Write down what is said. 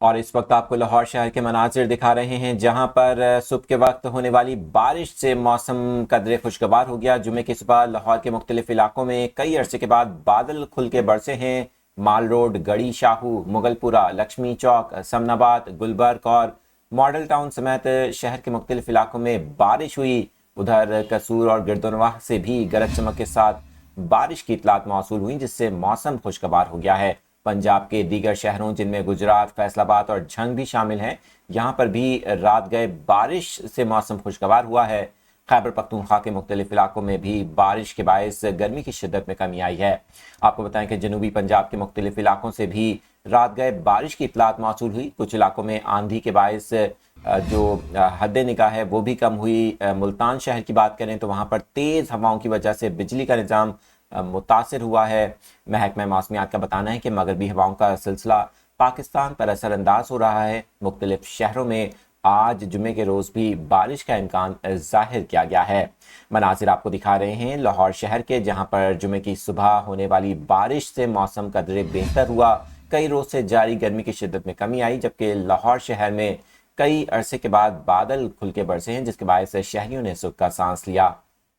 اور اس وقت آپ کو لاہور شہر کے مناظر دکھا رہے ہیں جہاں پر صبح کے وقت ہونے والی بارش سے موسم قدرے خوشگوار ہو گیا۔ جمعے کی صبح لاہور کے مختلف علاقوں میں کئی عرصے کے بعد بادل کھل کے برسے ہیں۔ مال روڈ، گڑی شاہو، مغل پورہ، لکشمی چوک، سمن آباد، گلبرگ اور ماڈل ٹاؤن سمیت شہر کے مختلف علاقوں میں بارش ہوئی۔ ادھر قصور اور گردنواہ سے بھی گرج چمک کے ساتھ بارش کی اطلاعات موصول ہوئیں، جس سے موسم خوشگوار ہو گیا ہے۔ پنجاب کے دیگر شہروں جن میں گجرات، فیصل آباد اور جھنگ بھی شامل ہیں، یہاں پر بھی رات گئے بارش سے موسم خوشگوار ہوا ہے۔ خیبر پختونخوا کے مختلف علاقوں میں بھی بارش کے باعث گرمی کی شدت میں کمی آئی ہے۔ آپ کو بتائیں کہ جنوبی پنجاب کے مختلف علاقوں سے بھی رات گئے بارش کی اطلاعات موصول ہوئی۔ کچھ علاقوں میں آندھی کے باعث جو حد نگاہ ہے وہ بھی کم ہوئی۔ ملتان شہر کی بات کریں تو وہاں پر تیز ہواؤں کی وجہ سے بجلی کا نظام متاثر ہوا ہے۔ محکمہ موسمیات کا بتانا ہے کہ مغربی ہواؤں کا سلسلہ پاکستان پر اثر انداز ہو رہا ہے۔ مختلف شہروں میں آج جمعے کے روز بھی بارش کا امکان ظاہر کیا گیا ہے۔ مناظر آپ کو دکھا رہے ہیں لاہور شہر کے، جہاں پر جمعے کی صبح ہونے والی بارش سے موسم قدرے بہتر ہوا۔ کئی روز سے جاری گرمی کی شدت میں کمی آئی، جبکہ لاہور شہر میں کئی عرصے کے بعد بادل کھل کے برسے ہیں، جس کے باعث شہریوں نے سکھ کا سانس لیا۔